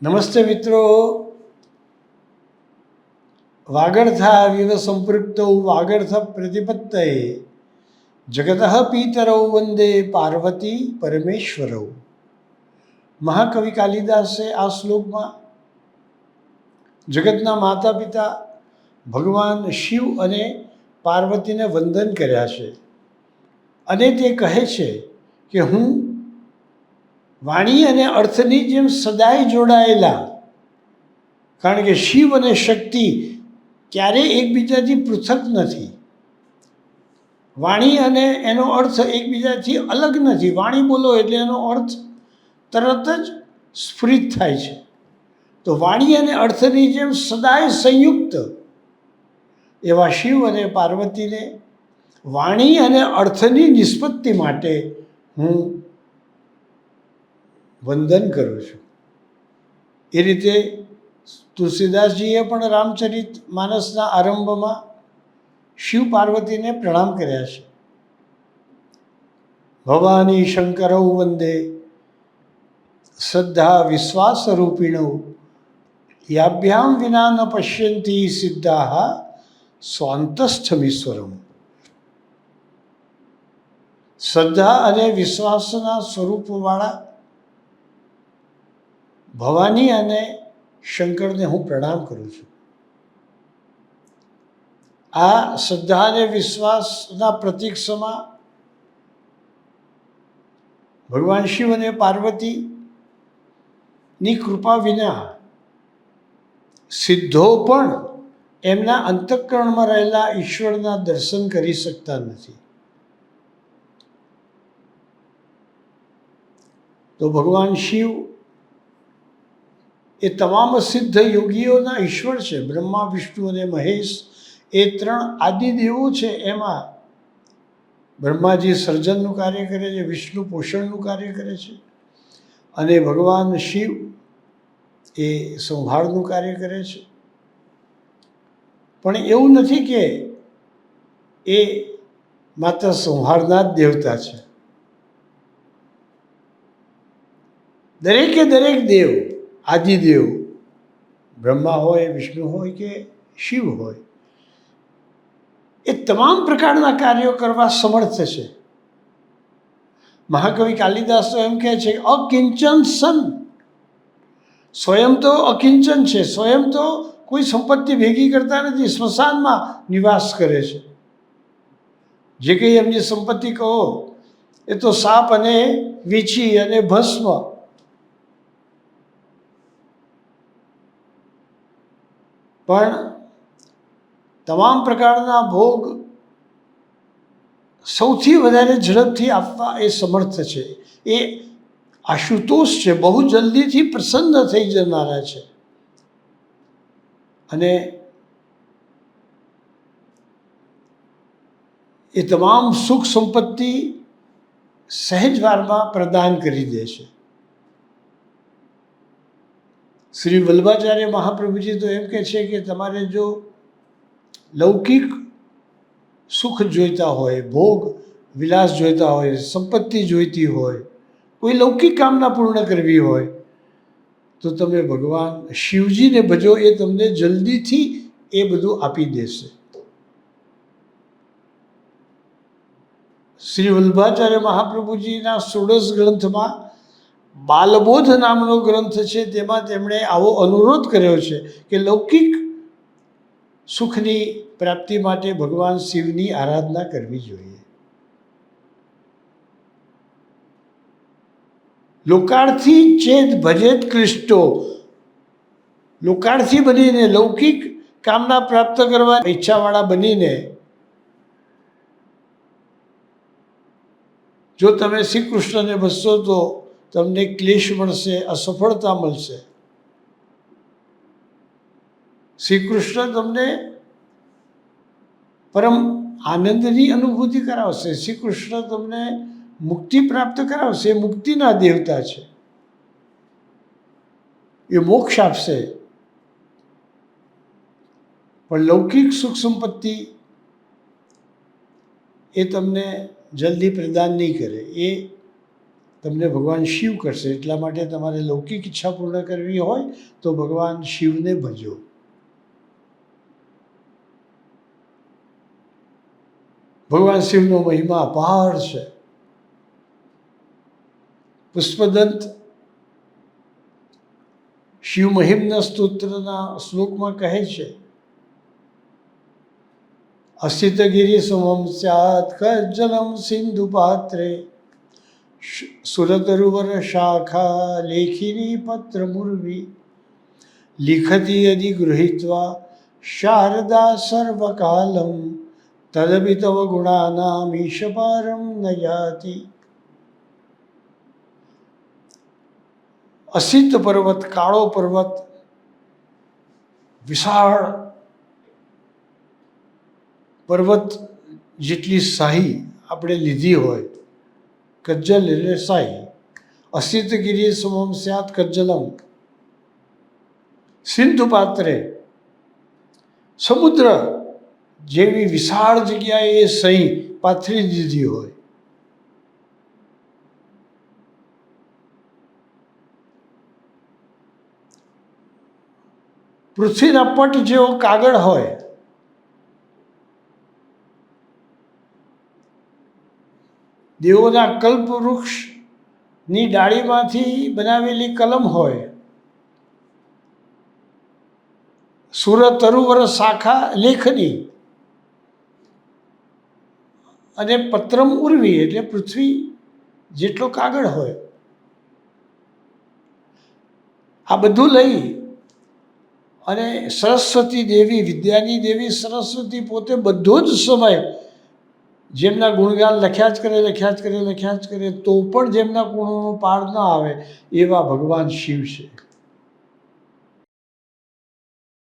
નમસ્તે મિત્રો, વાગર્થા વિવ સંપૃક્તૌ વાગર્થ પ્રતિપત્તયે જગતઃ પિતરૌ વંદે પાર્વતી પરમેશ્વરૌ. મહાકવિ કાલિદાસે આ શ્લોકમાં જગતના માતા પિતા ભગવાન શિવ અને પાર્વતીને વંદન કર્યા છે અને તે કહે છે કે હું વાણી અને અર્થની જેમ સદાય જોડાયેલા, કારણ કે શિવ અને શક્તિ ક્યારેય એકબીજાથી પૃથક નથી. વાણી અને એનો અર્થ એકબીજાથી અલગ નથી. વાણી બોલો એટલે એનો અર્થ તરત જ સ્ફુરિત થાય છે. તો વાણી અને અર્થની જેમ સદાય સંયુક્ત એવા શિવ અને પાર્વતીને વાણી અને અર્થની નિષ્પત્તિ માટે હું વંદન કરું છું. એ રીતે તુલસીદાસજીએ પણ રામચરિત માનસના આરંભમાં શિવ પાર્વતીને પ્રણામ કર્યા છે. ભવાની શંકરૌ વંદે શ્રદ્ધા વિશ્વાસ રૂપિણૌ યાભ્યામ વિના ન પશ્યંતી સિદ્ધાઃ સ્વાંતસ્થમીશ્વરમ. શ્રદ્ધા અને વિશ્વાસના સ્વરૂપવાળા ભવાની અને શંકરને હું પ્રણામ કરું છું. આ શ્રદ્ધા અને વિશ્વાસના પ્રતીક સમા ભગવાન શિવ અને પાર્વતીની કૃપા વિના સિદ્ધો પણ એમના અંતઃકરણમાં રહેલા ઈશ્વરના દર્શન કરી શકતા નથી. તો ભગવાન શિવ એ તમામ સિદ્ધ યોગીઓના ઈશ્વર છે. બ્રહ્મા, વિષ્ણુ અને મહેશ એ ત્રણ આદિદેવો છે. એમાં બ્રહ્માજી સર્જનનું કાર્ય કરે છે, વિષ્ણુ પોષણનું કાર્ય કરે છે અને ભગવાન શિવ એ સંહારનું કાર્ય કરે છે. પણ એવું નથી કે એ માત્ર સંહારના જ દેવતા છે. દરેકે દરેક દેવ, આદિદેવ, બ્રહ્મા હોય, વિષ્ણુ હોય કે શિવ હોય, એ તમામ પ્રકારના કાર્યો કરવા સમર્થ છે. મહાકવિ કાલિદાસ તો એમ કહે છે કે અકિંચન સન. સ્વયં તો અકિંચન છે, સ્વયં તો કોઈ સંપત્તિ ભેગી કરતા નથી, સ્મશાનમાં નિવાસ કરે છે. જે કંઈ એમની સંપત્તિ કહો એ તો સાપ અને વીંછી અને ભસ્મ. પણ તમામ પ્રકારના ભોગ સૌથી વધારે ઝડપથી આપવા એ સમર્થ છે. એ આશુતોષ છે, બહુ જલ્દીથી પ્રસન્ન થઈ જનારા છે. અને એ તમામ સુખ સંપત્તિ સહેજ વારમાં પ્રદાન કરી દે છે. શ્રી વલ્લભાચાર્ય મહાપ્રભુજી તો એમ કહે છે કે તમારે જો લૌકિક સુખ જોઈતા હોય, ભોગ વિલાસ જોઈતા હોય, સંપત્તિ જોઈતી હોય, કોઈ લૌકિક કામના પૂર્ણ કરવી હોય તો તમે ભગવાન શિવજીને ભજો. એ તમને જલ્દીથી એ બધું આપી દેશે. શ્રી વલ્લભાચાર્ય મહાપ્રભુજીના ષોડશ ગ્રંથમાં બાલબોધ નામનો ગ્રંથ છે. તેમાં તેમણે આવો અનુરોધ કર્યો છે કે લૌકિક સુખની પ્રાપ્તિ માટે ભગવાન શિવની આરાધના કરવી જોઈએ. લોકાર્થી ચેત ભજેત કૃષ્ટો. લોકાર્થી બનીને, લૌકિક કામના પ્રાપ્ત કરવા ઈચ્છાવાળા બનીને જો તમે શ્રી કૃષ્ણને ભજશો તો તમને ક્લેશ મળશે, અસફળતા મળશે. શ્રી કૃષ્ણ તમને પરમ આનંદની અનુભૂતિ કરાવશે. શ્રી કૃષ્ણ તમને મુક્તિ પ્રાપ્ત કરાવશે. એ મુક્તિના દેવતા છે, એ મોક્ષ આપશે. પણ લૌકિક સુખ સંપત્તિ એ તમને જલ્દી પ્રદાન નહીં કરે. એ તમને ભગવાન શિવ કરશે. એટલા માટે તમારે લૌકિક ઈચ્છા પૂર્ણ કરવી હોય તો ભગવાન શિવને ભજો. ભગવાન શિવનો મહિમા અપાર છે. પુષ્પદંત શિવ મહિમ્ન સ્તોત્રના શ્લોકમાં કહે છે, અસિતગિરી સમમ સ્યાત કજ્જલમ સિંધુ પાત્રે સુરતરુવર શાખા લેખિની પત્ર મુર્વી લિખતી યદિ ગૃહીત્વા શારદા સર્વકાલમ તદપી તવ ગુણાનામ ઈશપારમ ન યાતિ. અસિત પર્વત, કાળો પર્વત, વિશાળ પર્વત જેટલી શાહી આપણે લીધી હોય, કજ્જલ એટલે શાહી. અસિત ગિરી સમમ સ્યાત કજ્જલમ, સિંધુ પાત્રે સમુદ્ર જેવી વિશાળ જગ્યાએ એ સહી પાથરી દીધી હોય. પૃથ્વીના પટ જેવો કાગળ હોય, દેવોના કલ્પવૃક્ષની ડાળીમાંથી બનાવેલી કલમ હોય, સુર તરુવર શાખા લેખની, અને પત્રમ ઉર્વી એટલે પૃથ્વી જેટલો કાગળ હોય. આ બધું લઈ અને સરસ્વતી દેવી, વિદ્યાની દેવી સરસ્વતી પોતે બધો જ સમય જેમના ગુણગાન લખ્યા જ કરે તો પણ જેમના ગુણોનો પાર ન આવે એવા ભગવાન શિવ છે.